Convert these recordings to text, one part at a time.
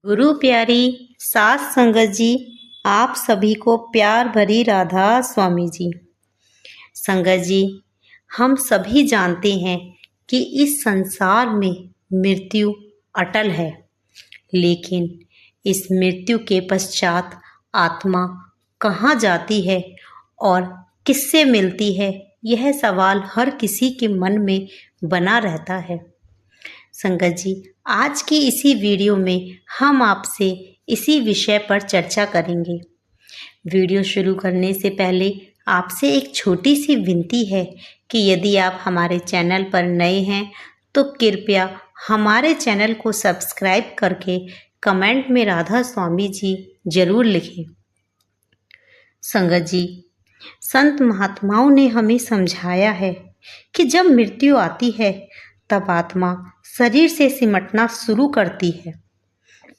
गुरु प्यारी सास संगत जी, आप सभी को प्यार भरी राधा स्वामी जी। संगत जी, हम सभी जानते हैं कि इस संसार में मृत्यु अटल है, लेकिन इस मृत्यु के पश्चात आत्मा कहाँ जाती है और किससे मिलती है, यह सवाल हर किसी के मन में बना रहता है। संगत जी, आज की इसी वीडियो में हम आपसे इसी विषय पर चर्चा करेंगे। वीडियो शुरू करने से पहले आपसे एक छोटी सी विनती है कि यदि आप हमारे चैनल पर नए हैं तो कृपया हमारे चैनल को सब्सक्राइब करके कमेंट में राधा स्वामी जी जरूर लिखें। संगत जी, संत महात्माओं ने हमें समझाया है कि जब मृत्यु आती है तब आत्मा शरीर से सिमटना शुरू करती है।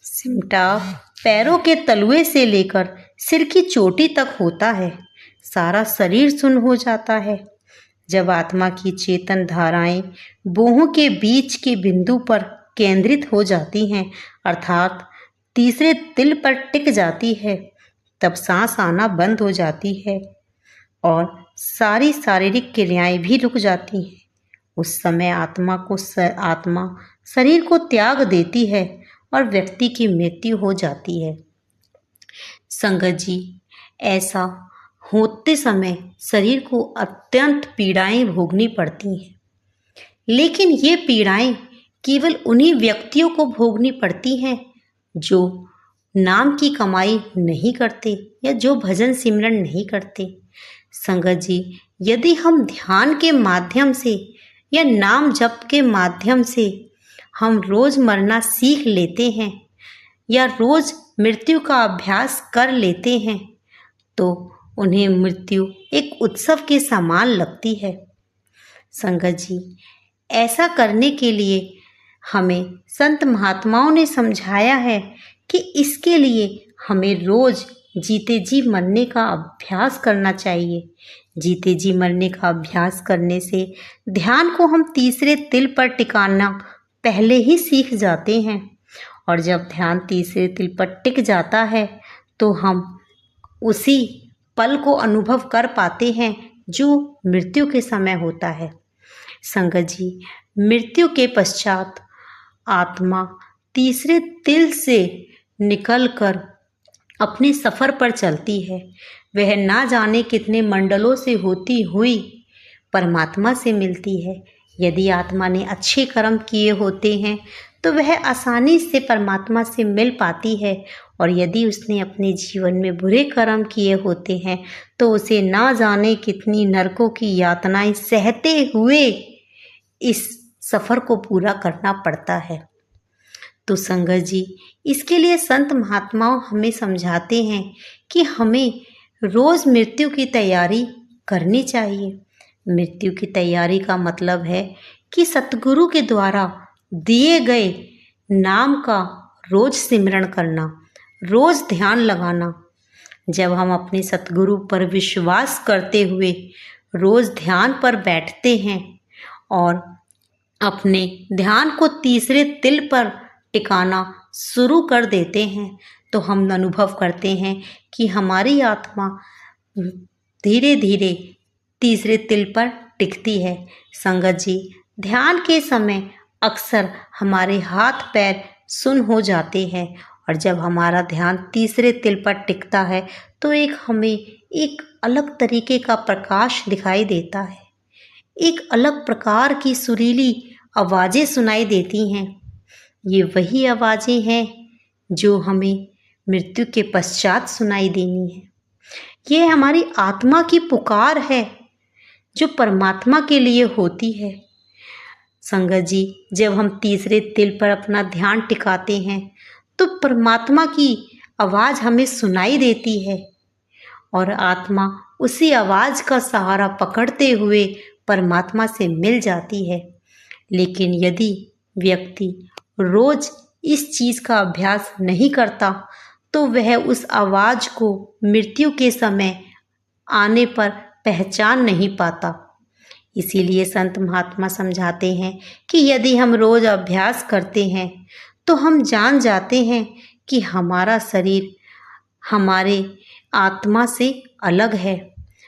सिमटाव पैरों के तलुए से लेकर सिर की चोटी तक होता है। सारा शरीर सुन्न हो जाता है। जब आत्मा की चेतन धाराएं बोहों के बीच के बिंदु पर केंद्रित हो जाती हैं, अर्थात तीसरे तिल पर टिक जाती है, तब सांस आना बंद हो जाती है और सारी शारीरिक क्रियाएं भी रुक जाती हैं। उस समय आत्मा शरीर को त्याग देती है और व्यक्ति की मृत्यु हो जाती है। संगत जी, ऐसा होते समय शरीर को अत्यंत पीड़ाएं भोगनी पड़ती हैं, लेकिन ये पीड़ाएं केवल उन्हीं व्यक्तियों को भोगनी पड़ती हैं जो नाम की कमाई नहीं करते या जो भजन सिमरन नहीं करते। संगत जी, यदि हम ध्यान के माध्यम से या नाम जप के माध्यम से हम रोज मरना सीख लेते हैं या रोज मृत्यु का अभ्यास कर लेते हैं तो उन्हें मृत्यु एक उत्सव के समान लगती है। संगत जी, ऐसा करने के लिए हमें संत महात्माओं ने समझाया है कि इसके लिए हमें रोज जीते जी मरने का अभ्यास करना चाहिए। जीते जी मरने का अभ्यास करने से ध्यान को हम तीसरे तिल पर टिकाना पहले ही सीख जाते हैं और जब ध्यान तीसरे तिल पर टिक जाता है तो हम उसी पल को अनुभव कर पाते हैं जो मृत्यु के समय होता है। संगत जी, मृत्यु के पश्चात आत्मा तीसरे तिल से निकलकर अपने सफ़र पर चलती है। वह ना जाने कितने मंडलों से होती हुई परमात्मा से मिलती है। यदि आत्मा ने अच्छे कर्म किए होते हैं तो वह आसानी से परमात्मा से मिल पाती है और यदि उसने अपने जीवन में बुरे कर्म किए होते हैं तो उसे ना जाने कितनी नरकों की यातनाएं सहते हुए इस सफ़र को पूरा करना पड़ता है। तो संगत जी, इसके लिए संत महात्माओं हमें समझाते हैं कि हमें रोज मृत्यु की तैयारी करनी चाहिए। मृत्यु की तैयारी का मतलब है कि सतगुरु के द्वारा दिए गए नाम का रोज सिमरण करना, रोज ध्यान लगाना। जब हम अपने सतगुरु पर विश्वास करते हुए रोज ध्यान पर बैठते हैं और अपने ध्यान को तीसरे तिल पर टिकाना शुरू कर देते हैं तो हम अनुभव करते हैं कि हमारी आत्मा धीरे धीरे तीसरे तिल पर टिकती है। संगत जी, ध्यान के समय अक्सर हमारे हाथ पैर सुन्न हो जाते हैं और जब हमारा ध्यान तीसरे तिल पर टिकता है तो हमें एक अलग तरीके का प्रकाश दिखाई देता है। एक अलग प्रकार की सुरीली आवाज़ें सुनाई देती हैं। ये वही आवाज़ें हैं जो हमें मृत्यु के पश्चात सुनाई देनी है। ये हमारी आत्मा की पुकार है जो परमात्मा के लिए होती है। संगत जी, जब हम तीसरे तिल पर अपना ध्यान टिकाते हैं तो परमात्मा की आवाज़ हमें सुनाई देती है और आत्मा उसी आवाज़ का सहारा पकड़ते हुए परमात्मा से मिल जाती है। लेकिन यदि व्यक्ति रोज इस चीज़ का अभ्यास नहीं करता तो वह उस आवाज़ को मृत्यु के समय आने पर पहचान नहीं पाता। इसीलिए संत महात्मा समझाते हैं कि यदि हम रोज अभ्यास करते हैं तो हम जान जाते हैं कि हमारा शरीर हमारे आत्मा से अलग है।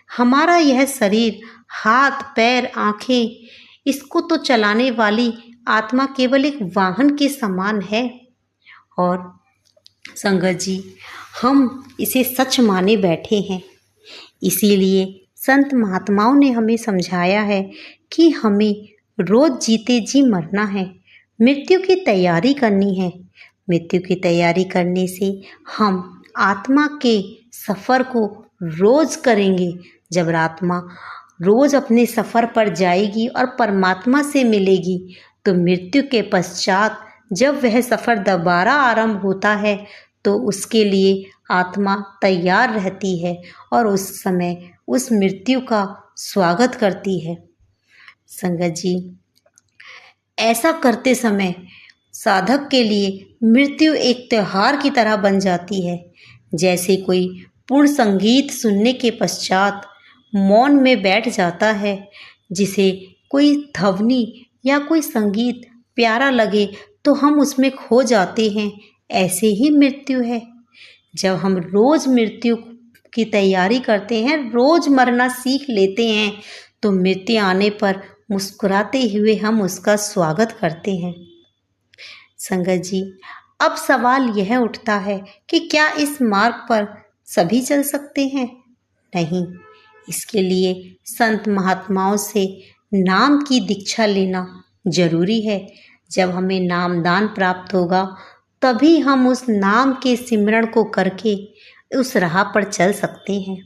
हमारा यह शरीर, हाथ, पैर, आँखें, इसको तो चलाने वाली आत्मा केवल एक वाहन के समान है। और संगत जी, हम इसे सच माने बैठे हैं। इसीलिए संत महात्माओं ने हमें समझाया है कि हमें रोज जीते जी मरना है, मृत्यु की तैयारी करनी है। मृत्यु की तैयारी करने से हम आत्मा के सफ़र को रोज करेंगे। जब आत्मा रोज अपने सफ़र पर जाएगी और परमात्मा से मिलेगी, तो मृत्यु के पश्चात जब वह सफ़र दोबारा आरंभ होता है तो उसके लिए आत्मा तैयार रहती है और उस समय उस मृत्यु का स्वागत करती है। संगत जी, ऐसा करते समय साधक के लिए मृत्यु एक त्योहार की तरह बन जाती है। जैसे कोई पूर्ण संगीत सुनने के पश्चात मौन में बैठ जाता है, जिसे कोई ध्वनि या कोई संगीत प्यारा लगे तो हम उसमें खो जाते हैं, ऐसे ही मृत्यु है। जब हम रोज मृत्यु की तैयारी करते हैं, रोज मरना सीख लेते हैं, तो मृत्यु आने पर मुस्कुराते हुए हम उसका स्वागत करते हैं। संगत जी, अब सवाल यह उठता है कि क्या इस मार्ग पर सभी चल सकते हैं? नहीं, इसके लिए संत महात्माओं से नाम की दीक्षा लेना जरूरी है। जब हमें नामदान प्राप्त होगा, तभी हम उस नाम के सिमरण को करके उस राह पर चल सकते हैं,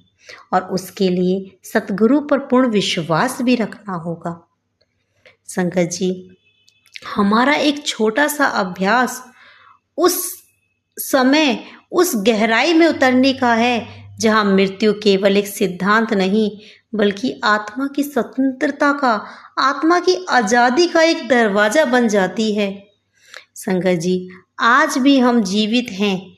और उसके लिए सतगुरु पर पूर्ण विश्वास भी रखना होगा। संगत जी, हमारा एक छोटा सा अभ्यास उस समय, उस गहराई में उतरने का है जहाँ मृत्यु केवल एक सिद्धांत नहीं, बल्कि आत्मा की स्वतंत्रता का, आत्मा की आज़ादी का एक दरवाज़ा बन जाती है। संगत जी, आज भी हम जीवित हैं,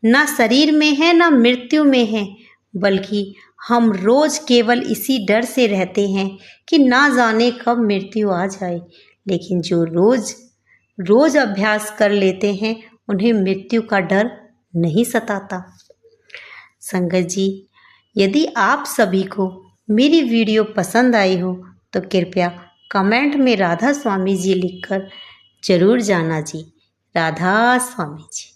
ना शरीर में हैं ना मृत्यु में हैं, बल्कि हम रोज केवल इसी डर से रहते हैं कि ना जाने कब मृत्यु आ जाए। लेकिन जो रोज रोज अभ्यास कर लेते हैं, उन्हें मृत्यु का डर नहीं सताता। संगत जी, यदि आप सभी को मेरी वीडियो पसंद आई हो तो कृपया कमेंट में राधा स्वामी जी लिखकर जरूर जाना जी। राधा स्वामी जी।